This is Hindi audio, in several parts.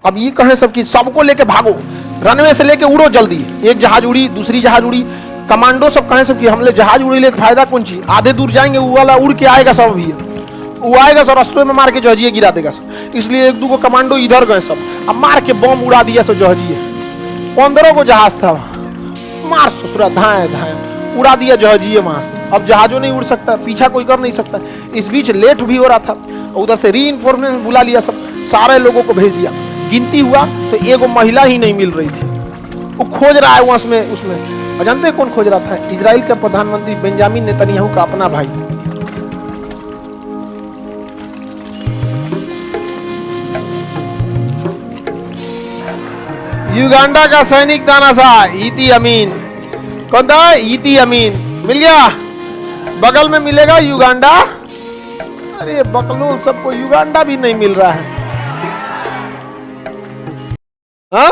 अब ये कहें सब कि सबको लेके भागो, रनवे से लेके उड़ो जल्दी, एक जहाज उड़ी, दूसरी जहाज उड़ी, कमांडो सब कहें सब कि हमले जहाज उड़ी लेके फायदा कौन चीज, आधे दूर जाएंगे वो वाला उड़ के आएगा सब, भी वो आएगा सब रस्तों में मार के जहाजिए गिरा देगा सब। इसलिए एक दो कमांडो इधर गए सब, अब मार के बम उड़ा दिया सब जहाजिए, 15 को जहाज था, मार ससुरा धाए धाए उड़ा दिया जहाजिए वहां से। अब जहाजों नहीं उड़ सकता, पीछा कोई कर नहीं सकता। इस बीच लेट भी हो रहा था, उधर से रीइंफोर्समेंट बुला लिया सब, सारे लोगों को भेज दिया। गिनती हुआ तो एगो महिला ही नहीं मिल रही थी, वो खोज रहा है उसमें। जानते कौन खोज रहा था? इजराइल के प्रधानमंत्री बेंजामिन नेतन्याहू का अपना भाई। युगांडा का सैनिक तानाशाह इदी अमीन। कौन था? इदी अमीन। मिल गया, बगल में मिलेगा युगांडा। अरे बकलोल सबको युगांडा भी नहीं मिल रहा है। हाँ,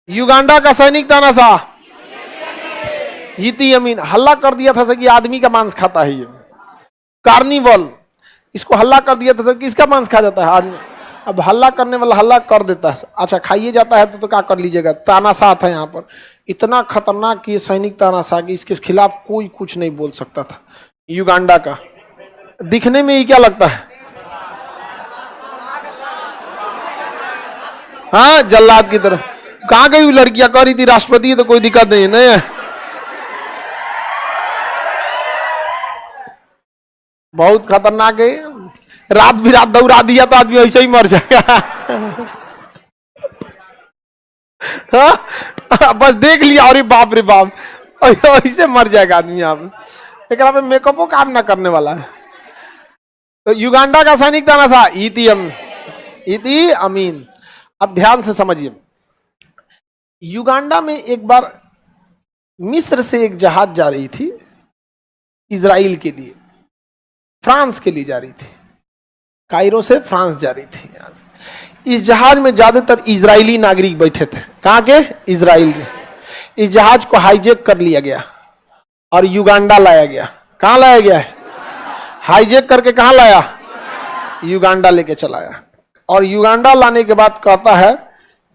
युगांडा का सैनिक तानाशाह इदी अमीन हल्ला कर दिया था कि आदमी का मांस खाता है ये कार्निवल, इसको हल्ला कर दिया था कि इसका मांस खा जाता है आदमी। अब हल्ला करने वाला हल्ला कर देता है, अच्छा खाइए जाता है तो क्या कर लीजिएगा। तानाशाह था यहाँ पर, इतना खतरनाक ये सैनिक तानाशाह कि इसके खिलाफ कोई कुछ नहीं बोल सकता था। युगांडा का दिखने में ही क्या लगता है? हाँ, जल्लाद की तरह। कहाँ गई वो लड़कियां? कह रही थी राष्ट्रपति है तो कोई दिक्कत नहीं है, नहीं बहुत खतरनाक है। रात भी रात दौड़ा दिया तो आदमी ऐसे ही मर जाएगा। हाँ? बस देख लिया और बाप रे बाप, ऐसे मर जाएगा आदमी। आप एक मेकअपो काम ना करने वाला है। तो युगांडा का सैनिक तानाशाह इदी अमीन। अब ध्यान से समझिए, युगांडा में एक बार मिस्र से एक जहाज जा रही थी इजराइल के लिए, फ्रांस के लिए जा रही थी, कायरो से फ्रांस जा रही थी। यहाँ से इस जहाज में ज्यादातर इजरायली नागरिक बैठे थे। कहाँ के? इजराइल के। इस जहाज को हाईजैक कर लिया गया और युगांडा लाया गया। कहाँ लाया गया है? हाईजैक करके कहाँ लाया? युगांडा लेके चलाया। और युगांडा लाने के बाद कहता है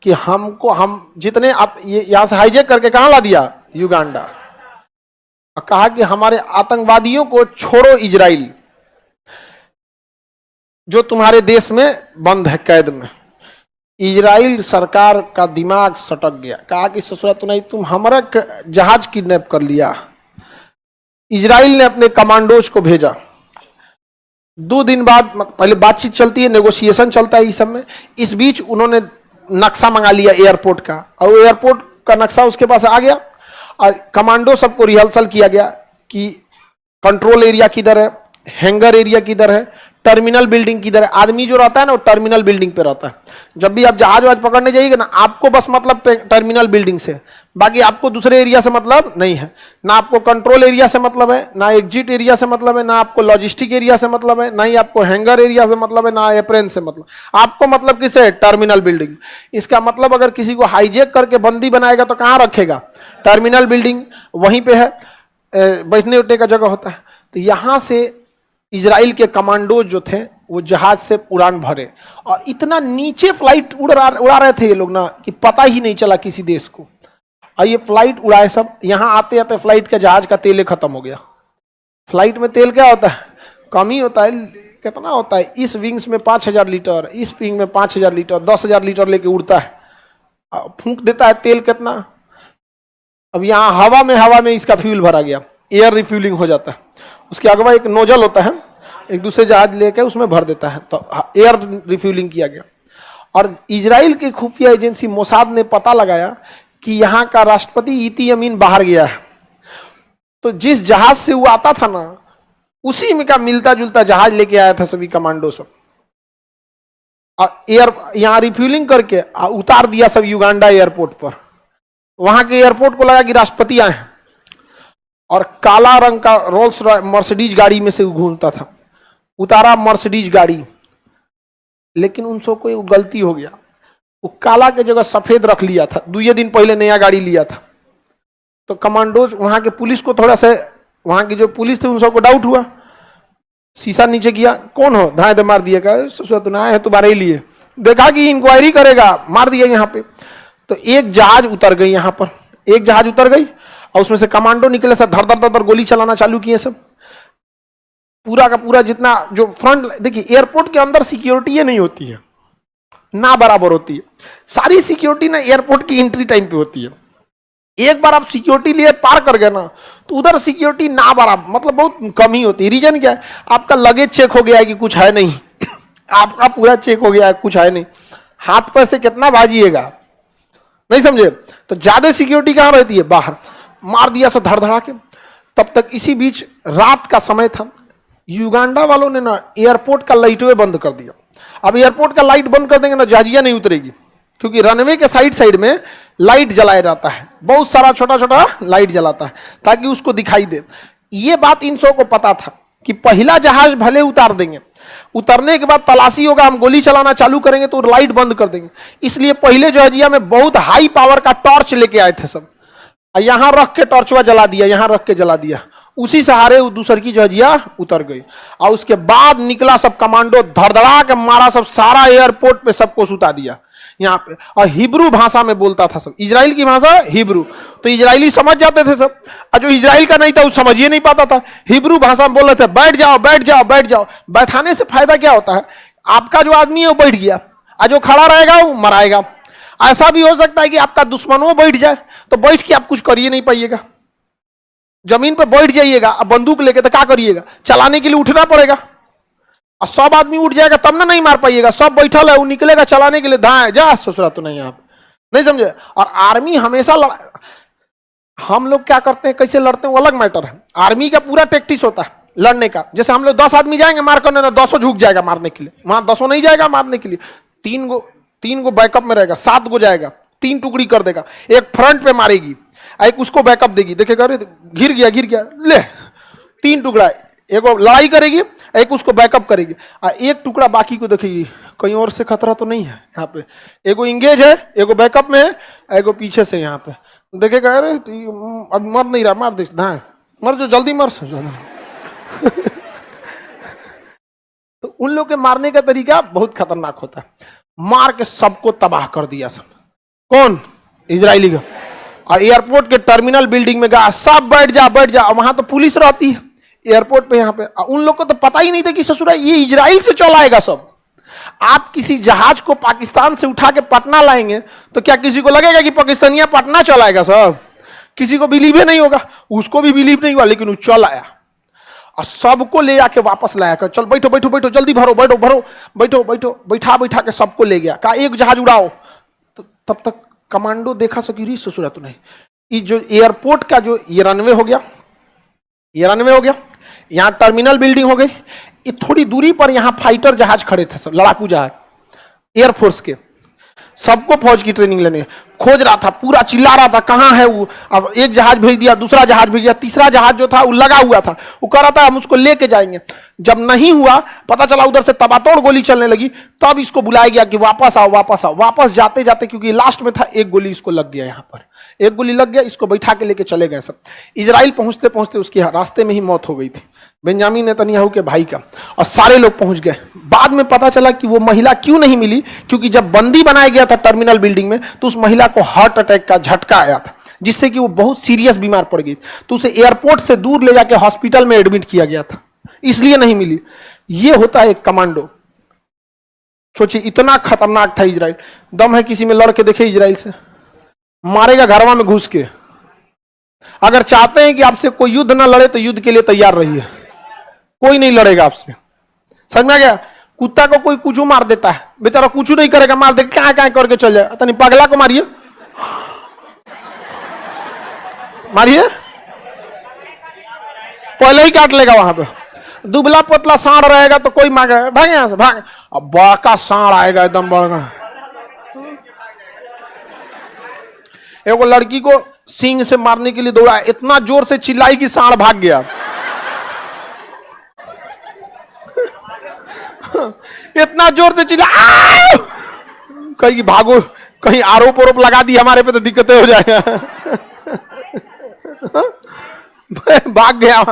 कि हम जितने आप यहां से हाईजैक करके कहाँ ला दिया? युगांडा। कहा कि हमारे आतंकवादियों को छोड़ो, इजराइल जो तुम्हारे देश में बंद है कैद में। इजराइल सरकार का दिमाग सटक गया, कहा कि ससुरा तो नहीं, तुम हमारा जहाज किडनैप कर लिया। इजराइल ने अपने कमांडोज को भेजा। 2 दिन बाद पहले बातचीत चलती है, नेगोशिएशन चलता है इस सब में। इस बीच उन्होंने नक्शा मंगा लिया एयरपोर्ट का, और एयरपोर्ट का नक्शा उसके पास आ गया और कमांडो सबको रिहर्सल किया गया कि कंट्रोल एरिया किधर है, हैंगर एरिया किधर है, टर्मिनल बिल्डिंग किधर है। आदमी जो रहता है ना वो टर्मिनल बिल्डिंग पे रहता है। जब भी आप जहाज वाज पकड़ने जाइएगा ना, आपको बस मतलब टर्मिनल बिल्डिंग से, बाकी आपको दूसरे एरिया से मतलब नहीं है। ना आपको कंट्रोल एरिया से मतलब है, ना एग्जिट एरिया से मतलब है, ना आपको लॉजिस्टिक एरिया से मतलब है, ना ही आपको हैंगर एरिया से मतलब है, ना एप्रेन से मतलब। आपको मतलब किसे? Terminal building. इसका मतलब अगर किसी को हाईजैक करके बंदी बनाएगा तो कहाँ रखेगा? टर्मिनल बिल्डिंग, वहीं पे है, बैठने उठने का जगह होता है। तो यहाँ से इजराइल के कमांडो जो थे वो जहाज से उड़ान भरे, और इतना नीचे फ्लाइट उड़ा रहे थे ये लोग ना कि पता ही नहीं चला किसी देश को। और ये फ्लाइट उड़ाए सब, यहाँ आते आते फ्लाइट का जहाज का तेल खत्म हो गया। फ्लाइट में तेल क्या होता है? कम ही होता है। कितना होता है? इस विंग्स में 5000 लीटर, इस विंग में 5000 लीटर, 10,000 लीटर लेके उड़ता है, फूंक देता है तेल। कितना? अब यहाँ हवा में इसका फ्यूल भरा गया, एयर रिफ्यूलिंग हो जाता है। उसके अगवा एक नोजल होता है, एक दूसरे जहाज लेकर उसमें भर देता है, तो एयर रिफ्यूलिंग किया गया। और इजराइल की खुफिया एजेंसी मोसाद ने पता लगाया कि यहाँ का राष्ट्रपति इदी अमीन बाहर गया है। तो जिस जहाज से वो आता था ना, उसी में का मिलता जुलता जहाज लेके आया था सभी कमांडो सब, और एयर यहाँ रिफ्यूलिंग करके उतार दिया सब युगांडा एयरपोर्ट पर। वहां के एयरपोर्ट को लगा कि राष्ट्रपति आए हैं, और काला रंग का रोल्स मर्सिडीज गाड़ी में से घूमता था। उतारा मर्सिडीज गाड़ी, लेकिन उन सब को एक गलती हो गया, वो काला के जगह सफेद रख लिया था। 2 दिन पहले नया गाड़ी लिया था। तो कमांडोज वहां के पुलिस को थोड़ा सा, वहां की जो पुलिस थी उन सबको डाउट हुआ, शीशा नीचे किया, कौन हो? धाए दे मार दिया, कहा तो आए हैं तुम्हारे ही लिए, देखा कि इंक्वायरी करेगा, मार दिया यहाँ पे। तो एक जहाज उतर गई यहां पर, एक जहाज उतर गई और उसमें से कमांडो निकले, सब धर धर धर गोली चलाना चालू किए सब। पूरा का पूरा जितना जो फ्रंट, देखिए एयरपोर्ट के अंदर सिक्योरिटी नहीं होती है ना, बराबर होती है। सारी सिक्योरिटी ना एयरपोर्ट की एंट्री टाइम पे होती है। एक बार आप सिक्योरिटी लिए पार कर गए ना, तो उधर सिक्योरिटी ना बराबर, मतलब बहुत कम ही होती है। रीजन क्या है? आपका लगेज चेक हो गया है कि कुछ है नहीं, आपका पूरा चेक हो गया है कुछ है नहीं, हाथ पर से कितना भाजिएगा, नहीं समझे? तो ज्यादा सिक्योरिटी कहां रहती है? बाहर। मार दिया सब धड़धड़ा के। तब तक इसी बीच रात का समय था, युगांडा वालों ने ना एयरपोर्ट का लाइटवे बंद कर दिया। अब एयरपोर्ट का लाइट बंद कर देंगे ना, जहाजिया नहीं उतरेगी, क्योंकि रनवे के साइड साइड में लाइट जलाया जाता है, बहुत सारा छोटा छोटा लाइट जलाता है ताकि उसको दिखाई दे। ये बात इन सबको पता था कि पहला जहाज भले उतार देंगे, उतरने के बाद तलाशी होगा, हम गोली चलाना चालू करेंगे तो लाइट बंद कर देंगे। इसलिए पहले जहाजिया में बहुत हाई पावर का टॉर्च लेके आए थे सब, यहां रख के टॉर्चवा जला दिया, यहां रख के जला दिया, उसी सहारे दूसर की जहाजिया उतर गई। और उसके बाद निकला सब कमांडो, धड़धड़ा के मारा सब, सारा एयरपोर्ट पे सबको सुता दिया यहाँ पे। और हिब्रू भाषा में बोलता था सब, इजराइल की भाषा हिब्रू, तो इजरायली समझ जाते थे सब, और जो इजराइल का नहीं था वो समझ ही नहीं पाता था। हिब्रू भाषा में बोल रहे थे, बैठ जाओ बैठ जाओ बैठ जाओ। बैठाने से फायदा क्या होता है? आपका जो आदमी है वो बैठ गया, और जो खड़ा रहेगा वो मराएगा। ऐसा भी हो सकता है कि आपका दुश्मन वो बैठ जाए, तो बैठ के आप कुछ करिए नहीं पाइएगा। जमीन पे बैठ जाइएगा, अब बंदूक लेके तो क्या करिएगा? चलाने के लिए उठना पड़ेगा, और सब आदमी उठ जाएगा तब ना नहीं मार पाइएगा। सब बैठल है, वो निकलेगा चलाने के लिए, धाए जा ससुरा तो नहीं, आप नहीं समझे? और आर्मी हमेशा हम लोग क्या करते हैं, कैसे लड़ते हैं वो अलग मैटर है। आर्मी का पूरा टैक्टिस होता है लड़ने का। जैसे हम लोग 10 आदमी जाएंगे मार करने, ना 10 झुक जाएगा मारने के लिए, वहां 10 नहीं जाएगा मारने के लिए, तीन गो बैकअप में रहेगा, 7 गो जाएगा, 3 टुकड़ी कर देगा, एक फ्रंट पे मारेगी, एक उसको बैकअप देगी, देखेगा अरे गिर गया ले, 3 टुकड़ा, एक लड़ाई करेगी, एक उसको बैकअप करेगी, और एक टुकड़ा बाकी को देखेगी कहीं और से खतरा तो नहीं है। यहाँ पे एगो इंगेज है, एगो बैकअप में है, एगो पीछे से यहाँ पे देखेगा, अरे अब मर नहीं रहा, मार दे, मर जो जल्दी मर तो उन लोग के मारने का तरीका बहुत खतरनाक होता है। मार के सबको तबाह कर दिया सब। कौन? इजरायली का। और एयरपोर्ट के टर्मिनल बिल्डिंग में गया, सब बैठ जा, वहां तो पुलिस रहती है एयरपोर्ट पे यहाँ पे। उन लोग को तो पता ही नहीं था कि ससुरा ये इजराइल से चलाएगा सब। आप किसी जहाज को पाकिस्तान से उठा के पटना लाएंगे तो क्या किसी को लगेगा कि पाकिस्तानिया पटना चलाएगा सब? किसी को बिलीव ही नहीं होगा। उसको भी बिलीव नहीं हुआ, लेकिन वो चल आया और सबको ले जाके वापस लाया कर, चल बैठो बैठो बैठो, जल्दी भरो बैठो भरो बैठो बैठो, बैठा के सबको ले गया, कहा एक जहाज उड़ाओ। तो तब तक कमांडो देखा सकी री ससुरा तो नहीं। ये जो एयरपोर्ट का जो ये रनवे हो गया, यहाँ टर्मिनल बिल्डिंग हो गई, ये थोड़ी दूरी पर यहाँ फाइटर जहाज खड़े थे सब, लड़ाकू जहाज एयरफोर्स के। सबको फौज की ट्रेनिंग लेने खोज रहा था, पूरा चिल्ला रहा था कहाँ है वो। अब एक जहाज भेज दिया, दूसरा जहाज भेज दिया, तीसरा जहाज जो था वो लगा हुआ था, वो कह रहा था हम उसको लेके जाएंगे। जब नहीं हुआ, पता चला उधर से तबातोड़ गोली चलने लगी, तब इसको बुलाया गया कि वापस आओ वापस आओ। वापस जाते जाते, क्योंकि लास्ट में था, एक गोली इसको लग गया, यहाँ पर एक गोली लग गया, इसको बैठा के लेके चले गए सब। इजराइल पहुंचते पहुंचते उसकी रास्ते में ही मौत हो गई थी, बेंजामिन नेतन्याहू के भाई का, और सारे लोग पहुंच गए। बाद में पता चला कि वो महिला क्यों नहीं मिली, क्योंकि जब बंदी बनाया गया था टर्मिनल बिल्डिंग में, तो उस महिला को हार्ट अटैक का झटका आया था, जिससे कि वो बहुत सीरियस बीमार पड़ गई। तो उसे एयरपोर्ट से दूर ले जाके हॉस्पिटल में एडमिट किया गया था, इसलिए नहीं मिली। ये होता है एक कमांडो। सोचिए इतना खतरनाक था इजराइल। दम है किसी में लड़ के देखे इजराइल से, मारेगा घरवा में घुस के। अगर चाहते हैं कि आपसे कोई युद्ध ना लड़े तो युद्ध के लिए तैयार रहिए, कोई नहीं लड़ेगा आपसे। समझ में आ गया? कुत्ता को कोई कुछ मार देता है, बेचारा कुछ नहीं करेगा, मार दे क्या क्या करके चल जाए। तनी पगला को मारिए, मारिए, पहले ही काट लेगा। वहां पे दुबला पतला सांड रहेगा तो कोई मांगे भाग यहां से भाग। अब बड़ा सांड आएगा एकदम बड़ा। एगो लड़की को सींग से मारने के लिए दौड़ा, इतना जोर से चिल्लाई कि सांड भाग गया। इतना जोर से चिल्ला, कहीं भागो, कहीं आरोप आरोप लगा दी हमारे पे तो दिक्कतें हो जाएगा। भाग गया,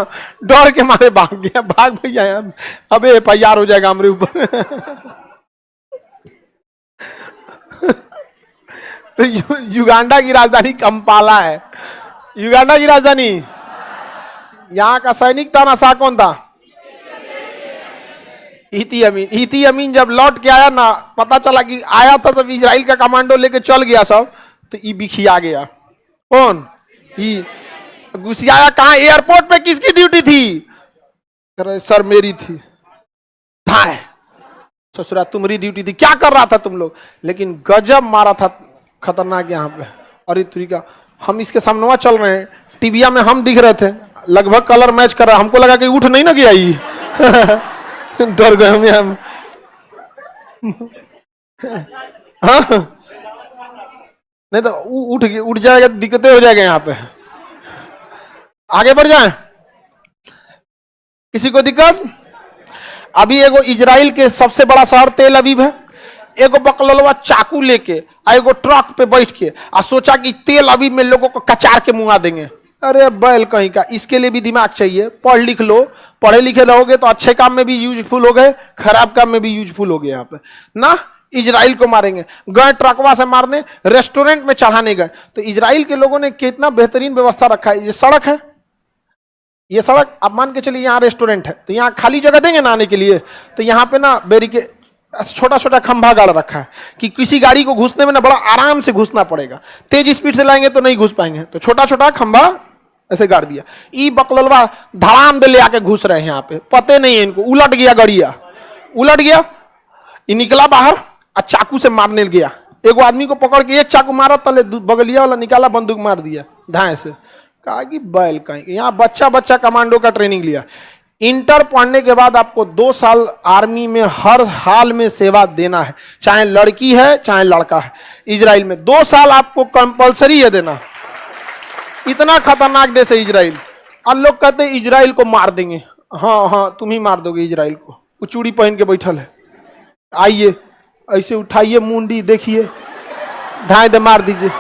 डर के मारे भाग गया, भाग भैया, अब FIR हो जाएगा हमारे ऊपर। तो युगांडा की राजधानी कंपाला है। युगांडा की राजधानी, यहां का सैनिक तानाशाह कौन था? इती अमीन। इती अमीन जब लौट के आया ना, पता चला कि आया था तब इजराइल का कमांडो लेके चल गया सब, तो ई बिखिया गया। कौन? ई घुसियाया कहा? एयरपोर्ट पे किसकी ड्यूटी थी? अरे सर मेरी थी। था ससुरा तुम्हारी ड्यूटी थी, क्या कर रहा था तुम लोग? लेकिन गजब मारा था, खतरनाक यहाँ पे। अरे तुरी का, हम इसके सामने चल रहे हैं, टीविया में हम दिख रहे थे, लगभग कलर मैच कर रहा, हमको लगा कि उठ नहीं ना गया ये। डर गए हम। हाँ नहीं तो उठ जाएगा, दिक्कतें हो जाएगा यहाँ पे। आगे बढ़ जाए, किसी को दिक्कत? अभी एगो इजराइल के सबसे बड़ा शहर तेल अवीव है, एगो बकलवा चाकू लेके एगो ट्रक पे बैठ के आ सोचा कि तेल अवीव में लोगों को कचार के मुंगा देंगे। अरे बैल कहीं का, इसके लिए भी दिमाग चाहिए। पढ़ लिख लो, पढ़े लिखे रहोगे तो अच्छे काम में भी यूजफुल हो गए, खराब काम में भी यूजफुल हो गए। यहाँ पे ना इजराइल को मारेंगे, गए ट्रकवा से मारने, रेस्टोरेंट में चढ़ाने गए। तो इजराइल के लोगों ने कितना बेहतरीन व्यवस्था रखा है। ये सड़क है, ये सड़क आप मान के चलिए, यहाँ रेस्टोरेंट है तो यहाँ खाली जगह देंगे ना आने के लिए, तो यहाँ पे ना बैरिकेड, छोटा छोटा खंभा गाड़ रखा है कि किसी गाड़ी को घुसने में ना बड़ा आराम से घुसना पड़ेगा, तेज स्पीड से लाएंगे तो नहीं घुस पाएंगे, तो छोटा छोटा खंभा ऐसे गाड़ दिया। ई बकललवा धड़ाम दे ले आके घुस रहे हैं यहाँ पे, पते नहीं है इनको। उलट गया गड़िया, उलट गया, ये निकला बाहर और चाकू से मारने गया। एगो आदमी को पकड़ के एक चाकू मारा, तले बगलिया वाला निकाला, बंदूक मार दिया धाए से। कहा कि बैल कहीं, यहाँ बच्चा बच्चा कमांडो का ट्रेनिंग लिया। इंटर पढ़ने के बाद आपको 2 साल आर्मी में हर हाल में सेवा देना है, चाहे लड़की है चाहे लड़का है। इजराइल में 2 साल आपको कंपलसरी है देना। इतना खतरनाक देश है इजराइल। और लोग कहते हैं इजराइल को मार देंगे। हाँ हाँ, तुम ही मार दोगे इजराइल को। वो चूड़ी पहन के बैठल है, आइए ऐसे उठाइए मुंडी, देखिए धाए दे मार दीजिए।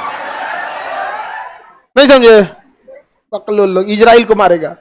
नहीं समझे? पकड़ लो, लोग इजराइल को मारेगा।